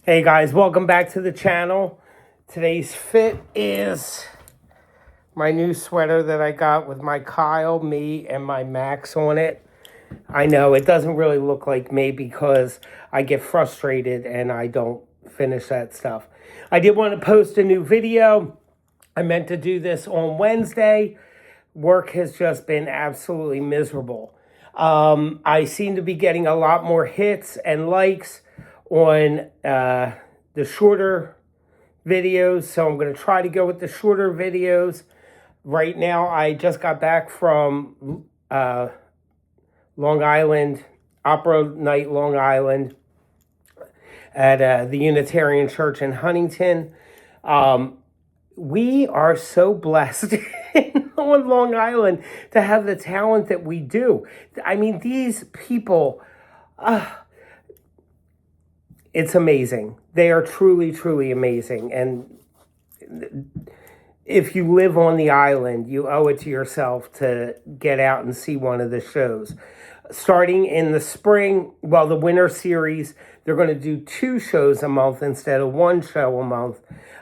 Hey guys, welcome back to the channel. Today's fit is my new sweater that I got with my Kyle, me, and my Max on it. I know it doesn't really look like me because I get frustrated and I don't finish that stuff. I did want to post a new video. I meant to do this on Wednesday. Work has just been absolutely miserable. I seem to be getting a lot more hits and likes on the shorter videos, so I'm going to try to go with the shorter videos. Right now, I just got back from Long Island, Opera Night, Long Island, at the Unitarian Church in Huntington. We are so blessed on Long Island to have the talent that we do. I mean, these people, it's amazing. They are truly, truly amazing. And if you live on the island, you owe it to yourself to get out and see one of the shows. Starting in the spring, well, the winter series, they're going to do 2 shows a month instead of 1 show a month.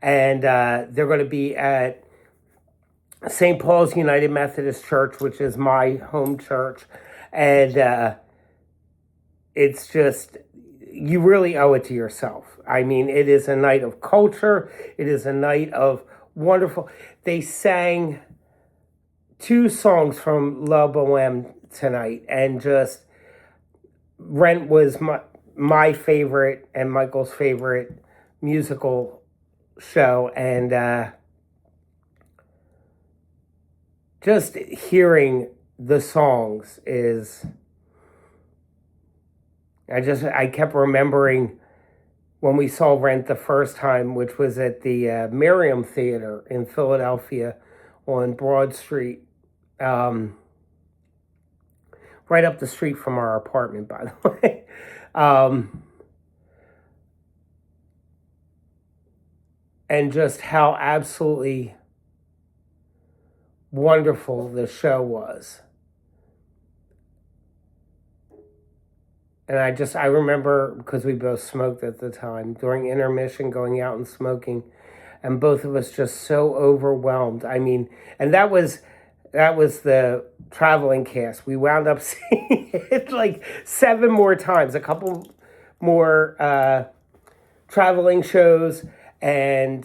And they're going to be at St. Paul's United Methodist Church, which is my home church. And it's just, you really owe it to yourself. I mean, it is a night of culture. It is a night of wonderful. They sang 2 songs from La Boheme tonight, and just Rent was my favorite and Michael's favorite musical show, and just hearing the songs is, I kept remembering when we saw Rent the first time, which was at the Merriam Theater in Philadelphia on Broad Street, right up the street from our apartment, by the way. And just how absolutely wonderful the show was. And I remember, because we both smoked at the time, during intermission going out and smoking, and both of us just so overwhelmed. I mean, and that was the traveling cast. We wound up seeing it like 7 more times, a couple more traveling shows, and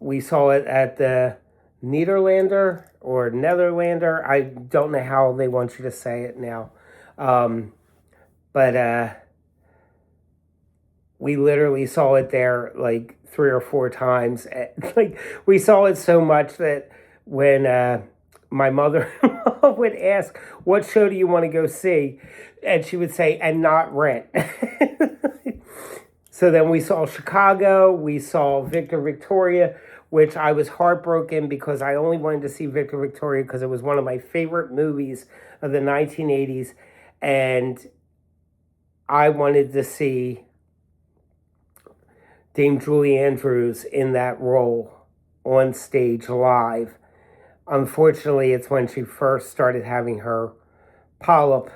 we saw it at the Nederlander or Netherlander. I don't know how they want you to say it now. But we literally saw it there like 3 or 4 times. Like, we saw it so much that when my mother would ask, "What show do you want to go see?" and she would say, "And not Rent." So then we saw Chicago, we saw Victor Victoria, which I was heartbroken because I only wanted to see Victor Victoria because it was one of my favorite movies of the 1980s. And I wanted to see Dame Julie Andrews in that role on stage live. Unfortunately, it's when she first started having her polyp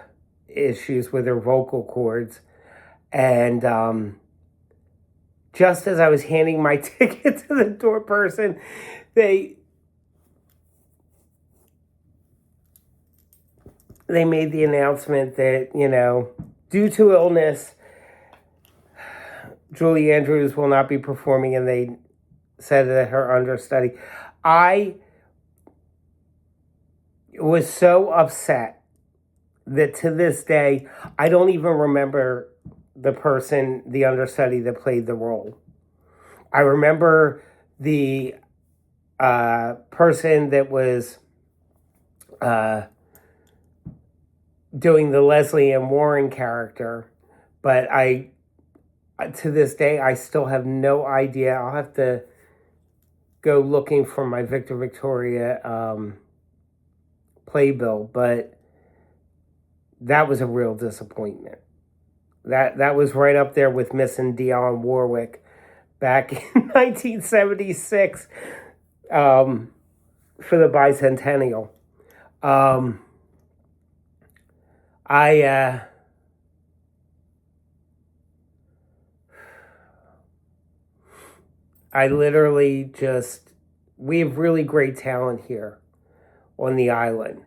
issues with her vocal cords. And just as I was handing my ticket to the door person, they made the announcement that, due to illness, Julie Andrews will not be performing, and they said that her understudy. I was so upset that to this day, I don't even remember the person, the understudy that played the role. I remember the person that was doing the Leslie Ann Warren character, but to this day, I still have no idea. I'll have to go looking for my Victor Victoria playbill, but that was a real disappointment. That was right up there with missing Dionne Warwick back in 1976 for the bicentennial. I literally just, we have really great talent here on the island.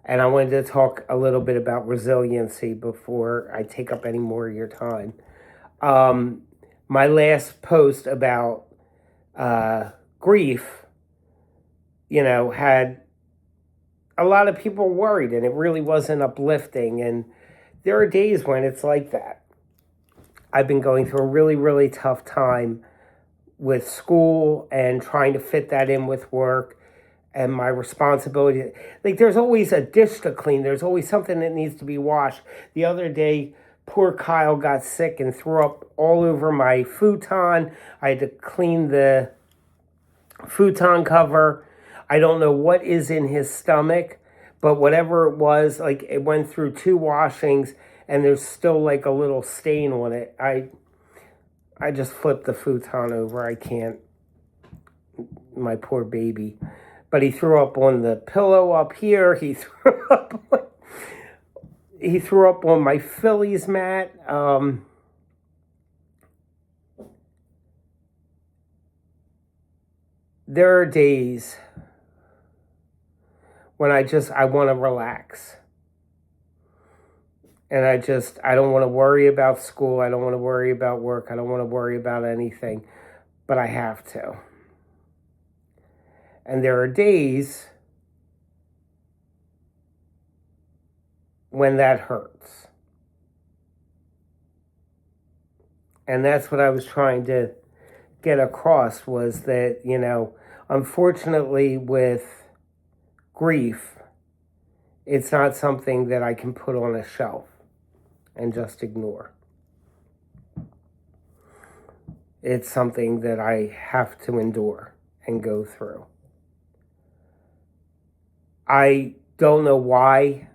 And I wanted to talk a little bit about resiliency before I take up any more of your time. My last post about grief, had a lot of people worried, and it really wasn't uplifting. And there are days when it's like that. I've been going through a really, really tough time with school and trying to fit that in with work and my responsibility. Like, there's always a dish to clean. There's always something that needs to be washed. The other day, poor Kyle got sick and threw up all over my futon. I had to clean the futon cover. I don't know what is in his stomach, but whatever it was, like, it went through 2 washings and there's still like a little stain on it. I just flipped the futon over. I can't. My poor baby. But he threw up on the pillow up here. He threw up on my Phillies mat. There are days when I want to relax. And I don't want to worry about school. I don't want to worry about work. I don't want to worry about anything. But I have to. And there are days when that hurts. And that's what I was trying to get across, was that, unfortunately with grief, it's not something that I can put on a shelf and just ignore. It's something that I have to endure and go through. I don't know why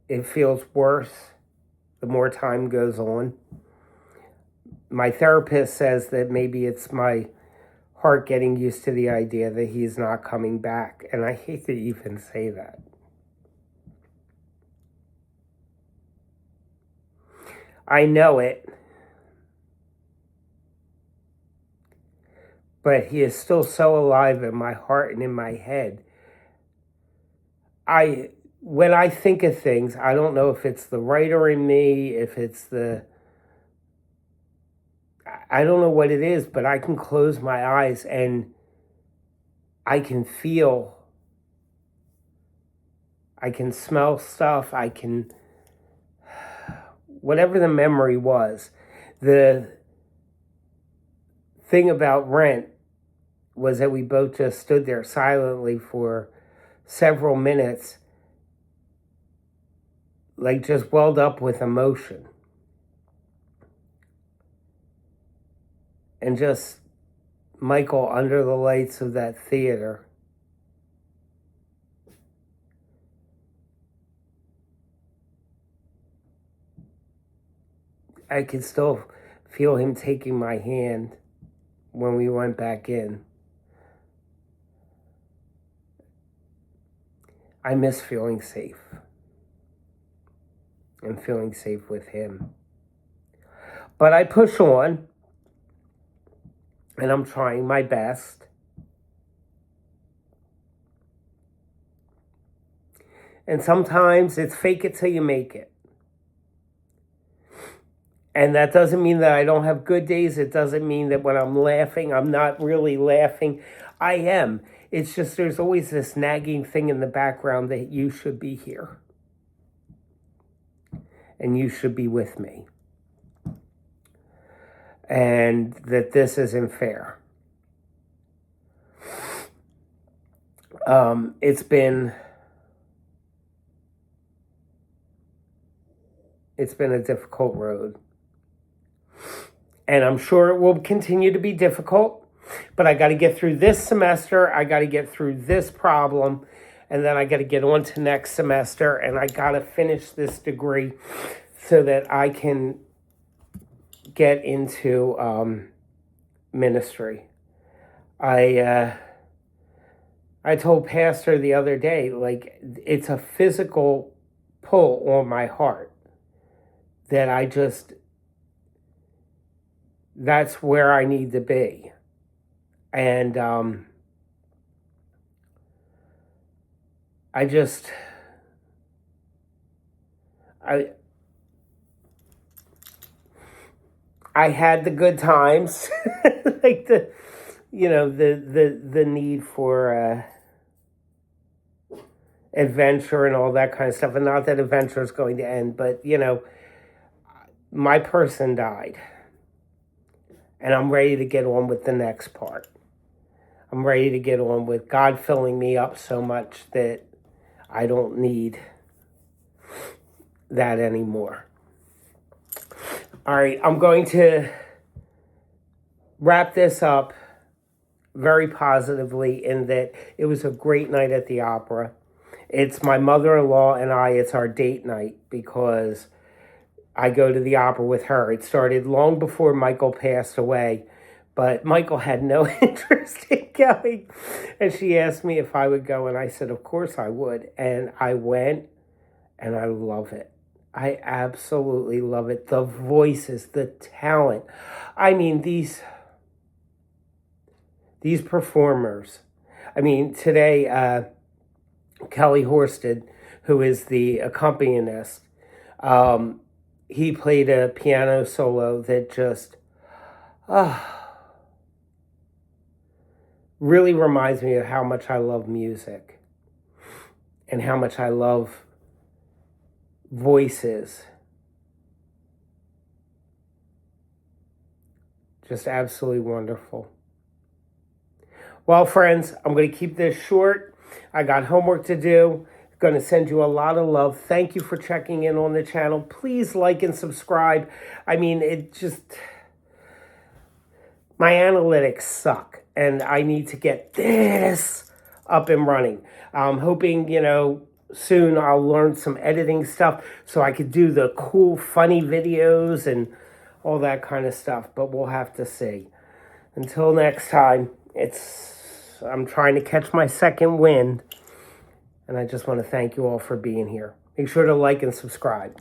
it feels worse the more time goes on. My therapist says that maybe it's my heart getting used to the idea that he's not coming back. And I hate to even say that. I know it. But he is still so alive in my heart and in my head. When I think of things, I don't know if it's the writer in me, if it's I don't know what it is, but I can close my eyes and I can feel, I can smell stuff, whatever the memory was. The thing about Rent was that we both just stood there silently for several minutes, like just welled up with emotion. And just Michael under the lights of that theater. I could still feel him taking my hand when we went back in. I miss feeling safe and feeling safe with him. But I push on, and I'm trying my best. And sometimes it's fake it till you make it. And that doesn't mean that I don't have good days. It doesn't mean that when I'm laughing, I'm not really laughing. I am. It's just there's always this nagging thing in the background that you should be here. And you should be with me. And that this isn't fair. It's been a difficult road. And I'm sure it will continue to be difficult. But I got to get through this semester. I got to get through this problem. And then I got to get on to next semester. And I got to finish this degree so that I can get into ministry. I told Pastor the other day, like, it's a physical pull on my heart that I just that's where I need to be. And I just, I had the good times, like the need for adventure and all that kind of stuff. And not that adventure is going to end, but my person died, and I'm ready to get on with the next part. I'm ready to get on with God filling me up so much that I don't need that anymore. All right, I'm going to wrap this up very positively in that it was a great night at the opera. It's my mother-in-law and I, it's our date night because I go to the opera with her. It started long before Michael passed away, but Michael had no interest in going. And she asked me if I would go, and I said, of course I would. And I went, and I love it. I absolutely love it. The voices, the talent. I mean, these performers. I mean, today, Kelly Horsted, who is the accompanist, he played a piano solo that just really reminds me of how much I love music and how much I love voices. Just absolutely wonderful. Well, friends, I'm going to keep this short. I got homework to do. Going to send you a lot of love. Thank you for checking in on the channel. Please like and subscribe. I mean, my analytics suck, and I need to get this up and running. I'm hoping, soon I'll learn some editing stuff so I could do the cool, funny videos and all that kind of stuff, but we'll have to see. Until next time, I'm trying to catch my second wind, and I just want to thank you all for being here. Make sure to like and subscribe.